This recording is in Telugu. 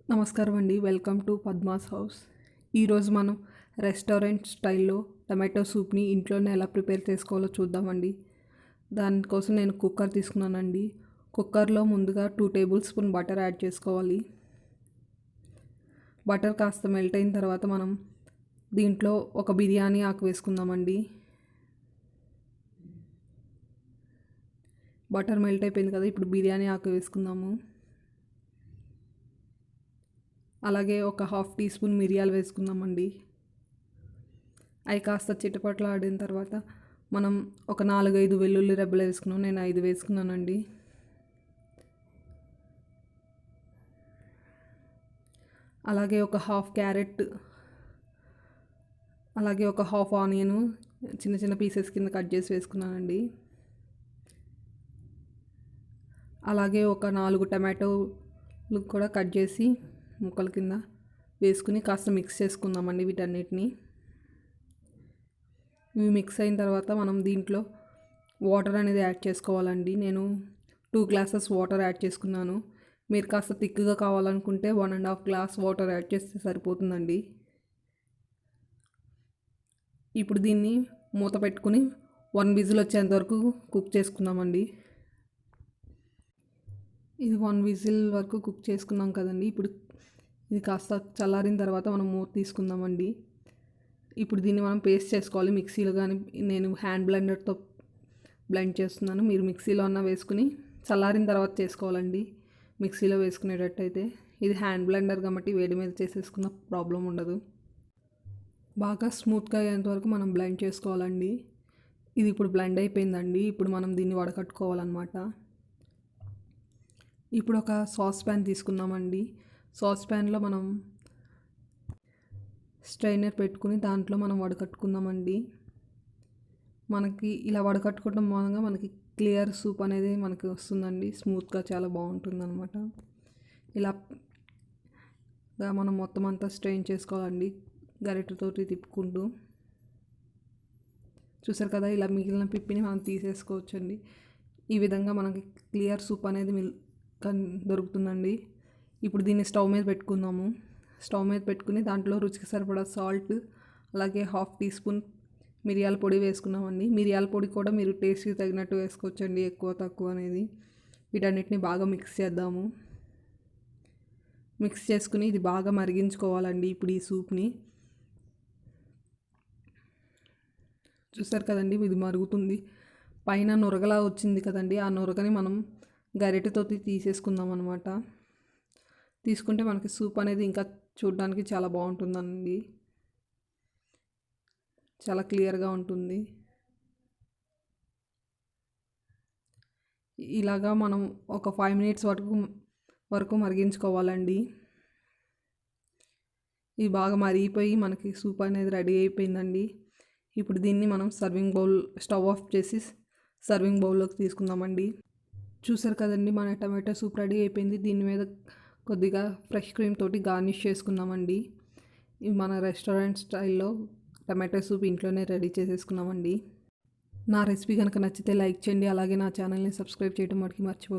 నమస్కారం అండి. Welcome to Padma's house. ఈరోజు మనం రెస్టారెంట్ స్టైల్లో టమాటో సూప్ని ఇంట్లోనే ఎలా ప్రిపేర్ చేసుకోవాలో చూద్దామండి. దానికోసం నేను కుక్కర్ తీసుకున్నానండి. కుక్కర్లో ముందుగా 2 టేబుల్ స్పూన్ బటర్ యాడ్ చేసుకోవాలి. బటర్ కాస్త మెల్ట్ అయిన తర్వాత మనం దీంట్లో ఒక బిర్యానీ ఆకు వేసుకుందామండి. బటర్ మెల్ట్ అయిపోయింది కదా, ఇప్పుడు బిర్యానీ ఆకు వేసుకుందాము. అలాగే ఒక 1/2 టీ స్పూన్ మిరియాలు వేసుకుందామండి. అవి కాస్త చిటపట్లు ఆడిన తర్వాత మనం ఒక 4-5 వెల్లుల్లి రెబ్బలు వేసుకున్నాం. నేను 5 వేసుకున్నానండి. అలాగే ఒక 1/2 క్యారెట్, అలాగే ఒక 1/2 ఆనియన్ చిన్న చిన్న పీసెస్ కింద కట్ చేసి వేసుకున్నానండి. అలాగే ఒక 4 టమాటోలు కూడా కట్ చేసి ముక్కల కింద వేసుకుని కాస్త మిక్స్ చేసుకుందామండి వీటన్నిటిని. ఇవి మిక్స్ అయిన తర్వాత మనం దీంట్లో వాటర్ అనేది యాడ్ చేసుకోవాలండి. నేను 2 గ్లాసెస్ వాటర్ యాడ్ చేసుకున్నాను. మీరు కాస్త థిక్గా కావాలనుకుంటే 1.5 గ్లాస్ వాటర్ యాడ్ చేస్తే సరిపోతుందండి. ఇప్పుడు దీన్ని మూత పెట్టుకుని 1 విజిల్ వచ్చేంత వరకు కుక్ చేసుకుందామండి. ఇది 1 విజిల్ వరకు కుక్ చేసుకున్నాం కదండి. ఇప్పుడు ఇది కాస్త చల్లారిన తర్వాత మనం మూత తీసుకుందామండి. ఇప్పుడు దీన్ని మనం పేస్ట్ చేసుకోవాలి మిక్సీలో, కానీ నేను హ్యాండ్ బ్లెండర్తో బ్లెండ్ చేస్తున్నాను. మీరు మిక్సీలో అన్న వేసుకుని చల్లారిన తర్వాత చేసుకోవాలండి. మిక్సీలో వేసుకునేటట్టయితే ఇది హ్యాండ్ బ్లెండర్ కాబట్టి వేడి మీద చేసేసుకున్న ప్రాబ్లం ఉండదు. బాగా స్మూత్గా అయ్యేంత వరకు మనం బ్లెండ్ చేసుకోవాలండి. ఇది ఇప్పుడు బ్లెండ్ అయిపోయిందండి. ఇప్పుడు మనం దీన్ని వడకట్టుకోవాలన్నమాట. ఇప్పుడు ఒక సాస్ ప్యాన్ తీసుకున్నామండి. సాస్ ప్యాన్లో మనం స్ట్రైనర్ పెట్టుకుని దాంట్లో మనం వడకట్టుకుందామండి. మనకి ఇలా వడకట్టుకోవడం మూలంగా మనకి క్లియర్ సూప్ అనేది మనకి వస్తుందండి. స్మూత్గా చాలా బాగుంటుందన్నమాట. ఇలా మనం మొత్తం అంతా స్ట్రెయిన్ చేసుకోవాలండి గరిటెతోటి తిప్పుకుంటూ. చూసారు కదా, ఇలా మిగిలిన పిప్పిని మనం తీసేసుకోవచ్చండి. ఈ విధంగా మనకి క్లియర్ సూప్ అనేది దొరుకుతుందండి. ఇప్పుడు దీన్ని స్టవ్ మీద పెట్టుకుందాము. స్టవ్ మీద పెట్టుకుని దాంట్లో రుచికి సరిపడా సాల్ట్, అలాగే 1/2 టీ స్పూన్ మిరియాల పొడి వేసుకున్నామండి. మిరియాల పొడి కూడా మీరు టేస్ట్కి తగినట్టు వేసుకోవచ్చండి, ఎక్కువ తక్కువ అనేది. వీటన్నిటిని బాగా మిక్స్ చేద్దాము. మిక్స్ చేసుకుని ఇది బాగా మరిగించుకోవాలండి. ఇప్పుడు ఈ సూప్ని చూసారు కదండి, ఇది మరుగుతుంది. పైన నురగలా వచ్చింది కదండి, ఆ నురగని మనం గరిటెతో తీసేసుకుందాం అన్నమాట. తీసుకుంటే మనకి సూప్ అనేది ఇంకా చూడడానికి చాలా బాగుంటుందండి. చాలా క్లియర్గా ఉంటుంది. ఇలాగా మనం ఒక 5 మినిట్స్ వరకు మరిగించుకోవాలండి. ఇది బాగా మరిగిపోయి మనకి సూప్ అనేది రెడీ అయిపోయిందండి. ఇప్పుడు దీన్ని మనం స్టవ్ ఆఫ్ చేసి సర్వింగ్ బౌల్లోకి తీసుకుందామండి. చూసారు కదండి, మన టమాటో సూప్ రెడీ అయిపోయింది. దీని మీద కొద్దిగా ఫ్రెష్ క్రీమ్ తోటి గార్నిష్ చేసుకున్నామండి. ఇది మన రెస్టారెంట్ స్టైల్లో టమాటో సూప్ ఇంట్లోనే రెడీ చేసేసుకున్నామండి. నా రెసిపీ కనుక నచ్చితే లైక్ చేయండి. అలాగే నా ఛానల్ని సబ్స్క్రైబ్ చేయడం మటుకి మర్చిపోకండి.